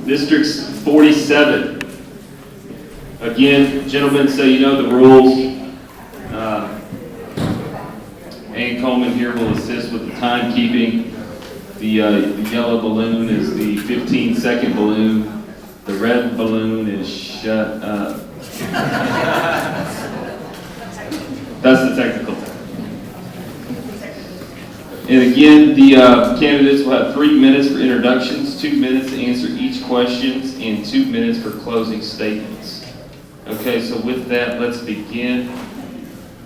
Districts 47. Again, gentlemen, so you know the rules. Ann Coleman here will assist with the timekeeping. The yellow balloon is the 15-second balloon. The red balloon is shut up. That's the technical term. And again, the candidates will have 3 minutes for introductions, 2 minutes to answer each question, and 2 minutes for closing statements. Okay, so with that, let's begin.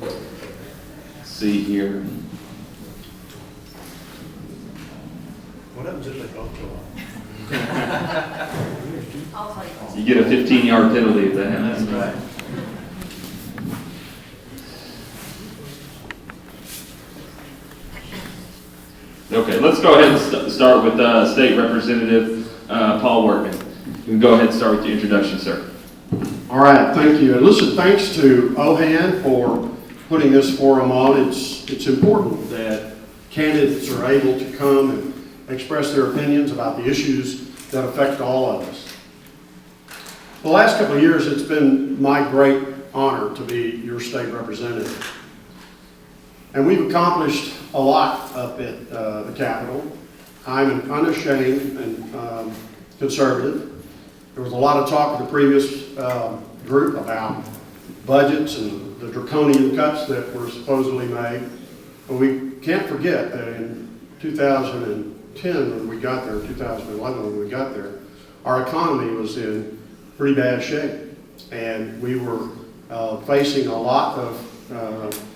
Let's see here. What happens if they don't show up? You get a 15-yard penalty if that happens. That's right. Okay, let's go ahead and start with State Representative Paul Workman. You can go ahead and start with the introduction, sir. All right, thank you. And listen, thanks to OHAN for putting this forum on. It's important that candidates are able to come and express their opinions about the issues that affect all of us. The last couple of years, it's been my great honor to be your state representative. And we've accomplished a lot up at the Capitol. I'm an unashamed and conservative. There was a lot of talk in the previous group about budgets and the draconian cuts that were supposedly made. But we can't forget that in 2010 when we got there, 2011 when we got there, our economy was in pretty bad shape. And we were facing a lot of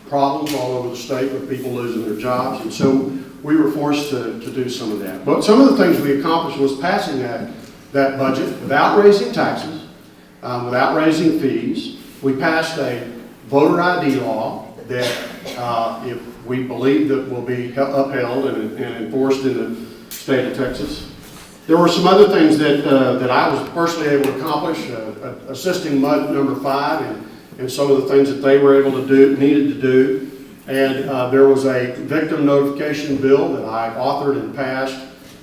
problems all over the state with people losing their jobs. And so we were forced to do some of that. But some of the things we accomplished was passing that budget without raising taxes, without raising fees. We passed a voter ID law that if we believe that will be upheld and enforced in the state of Texas. There were some other things that I was personally able to accomplish, assisting MUD number 5 and some of the things that they were able to do, needed to do. And there was a victim notification bill that I authored and passed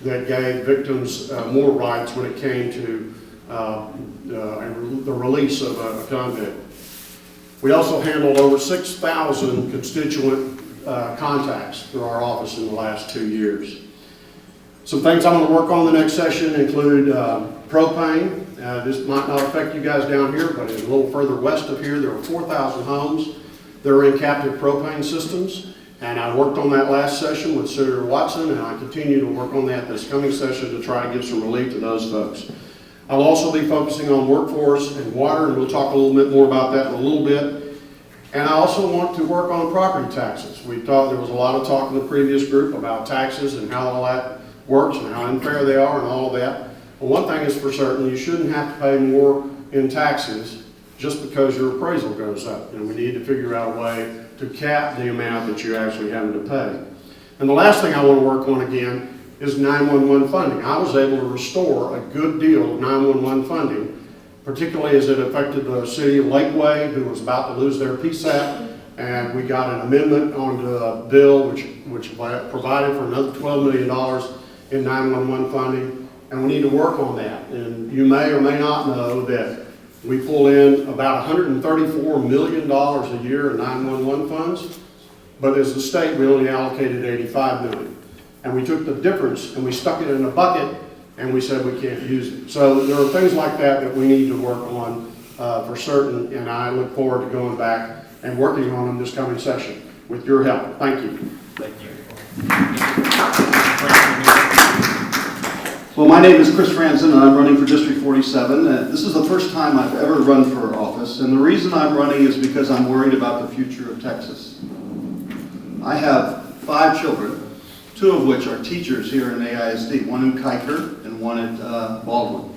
that gave victims more rights when it came to the release of a convict. We also handled over 6,000 constituent contacts through our office in the last 2 years. Some things I'm going to work on the next session include propane. This might not affect you guys down here, but a little further west of here, there are 4,000 homes that are in captive propane systems. And I worked on that last session with Senator Watson, and I continue to work on that this coming session to try to give some relief to those folks. I'll also be focusing on workforce and water, and we'll talk a little bit more about that in a little bit. And I also want to work on property taxes. There was a lot of talk in the previous group about taxes and how all that works and how unfair they are and all of that. But one thing is for certain, you shouldn't have to pay more in taxes just because your appraisal goes up. And we need to figure out a way to cap the amount that you're actually having to pay. And the last thing I want to work on again is 911 funding. I was able to restore a good deal of 911 funding, particularly as it affected the city of Lakeway, who was about to lose their PSAP. And we got an amendment onto a bill which provided for another $12 million in 911 funding. And we need to work on that. And you may or may not know that we pull in about $134 million a year in 911 funds, but as a state we only allocated $85 million. And we took the difference and we stuck it in a bucket and we said we can't use it. So there are things like that that we need to work on for certain, and I look forward to going back and working on them this coming session with your help. Thank you. Thank you. Well, my name is Chris Franzen, and I'm running for District 47. This is the first time I've ever run for office, and the reason I'm running is because I'm worried about the future of Texas. I have 5 children, 2 of which are teachers here in AISD, one in Kuiper and one at Baldwin.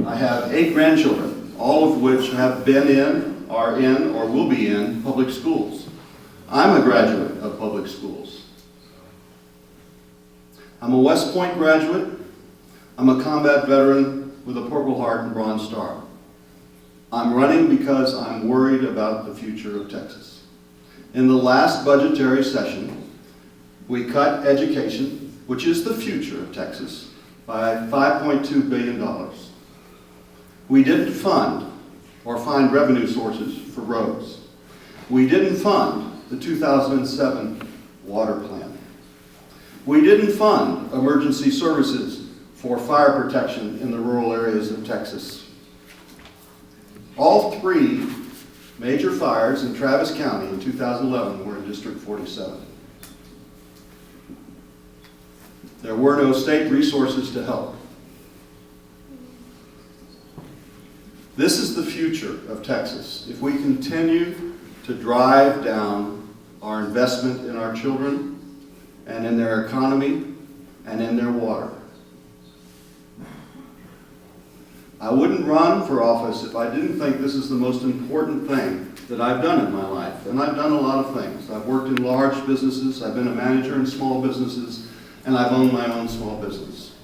I have 8 grandchildren, all of which have been in, are in, or will be in public schools. I'm a graduate of public schools. I'm a West Point graduate. I'm a combat veteran with a Purple Heart and Bronze Star. I'm running because I'm worried about the future of Texas. In the last budgetary session, we cut education, which is the future of Texas, by $5.2 billion. We didn't fund or find revenue sources for roads. We didn't fund the 2007 water plan. We didn't fund emergency services for fire protection in the rural areas of Texas. All three major fires in Travis County in 2011 were in District 47. There were no state resources to help. This is the future of Texas. If we continue to drive down our investment in our children and in their economy and in their water. I wouldn't run for office if I didn't think this is the most important thing that I've done in my life. And I've done a lot of things. I've worked in large businesses, I've been a manager in small businesses, and I've owned my own small business.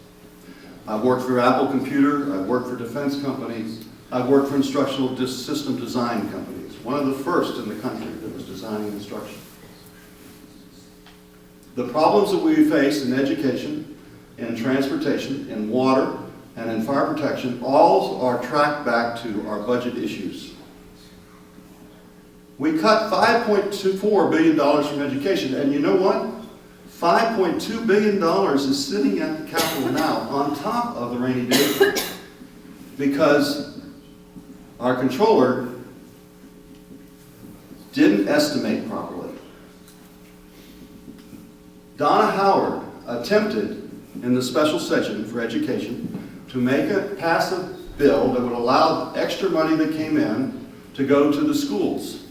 I've worked for Apple Computer, I've worked for defense companies, I've worked for instructional system design companies, one of the first in the country that was designing instruction. The problems that we face in education, in transportation, in water, and in fire protection, all are tracked back to our budget issues. We cut $5.24 billion from education, and you know what? $5.2 billion is sitting at the Capitol now on top of the rainy day fund because our controller didn't estimate properly. Donna Howard attempted in the special session for education to pass a bill that would allow extra money that came in to go to the schools.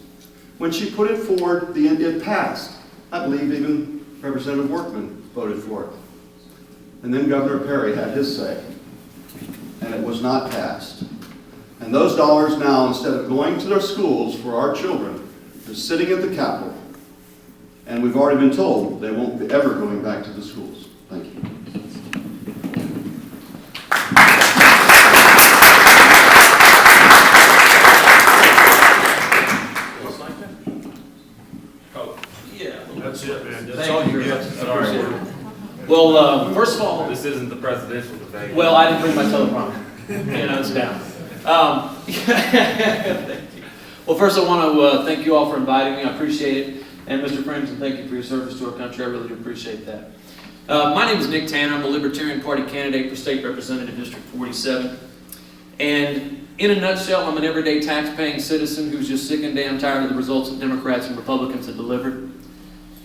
When she put it forward, it passed. I believe even Representative Workman voted for it. And then Governor Perry had his say, and it was not passed. And those dollars now, instead of going to their schools for our children, are sitting at the Capitol. And we've already been told they won't be ever going back to the schools. Thank you. That's it, man. That's Thank all you you very get. much. Sorry. Well, first of all, This isn't the presidential debate. well, I didn't bring my teleprompter. It's down. Thank you. Well, first I want to thank you all for inviting me. I appreciate it. And Mr. Frampton, thank you for your service to our country. I really do appreciate that. My name is Nick Tanner. I'm a Libertarian Party candidate for State Representative District 47. And in a nutshell, I'm an everyday tax-paying citizen who's just sick and damn tired of the results that Democrats and Republicans have delivered.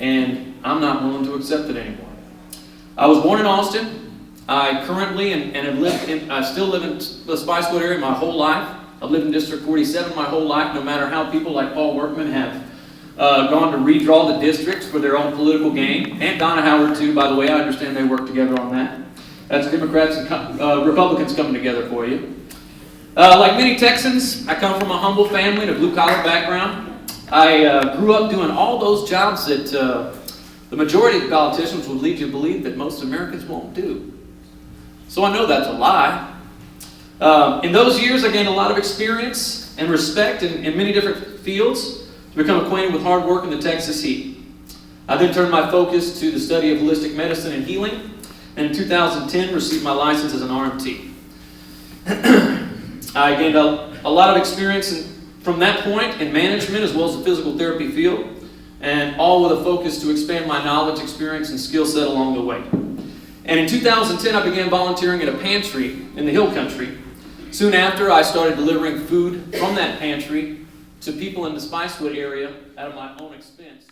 And I'm not willing to accept it anymore. I was born in Austin. I currently I still live in the Spicewood area my whole life. I've lived in District 47 my whole life, no matter how people like Paul Workman have gone to redraw the districts for their own political gain. And Donna Howard, too, by the way. I understand they work together on that. That's Democrats and Republicans coming together for you. Like many Texans, I come from a humble family and a blue-collar background. I grew up doing all those jobs that the majority of the politicians would lead you to believe that most Americans won't do. So I know that's a lie. In those years, I gained a lot of experience and respect in many different fields to become acquainted with hard work in the Texas heat. I then turned my focus to the study of holistic medicine and healing, and in 2010 received my license as an RMT. I gained a lot of experience from that point in management as well as the physical therapy field, and all with a focus to expand my knowledge, experience, and skill set along the way. And in 2010, I began volunteering at a pantry in the Hill Country. Soon after, I started delivering food from that pantry to people in the Spicewood area at my own expense.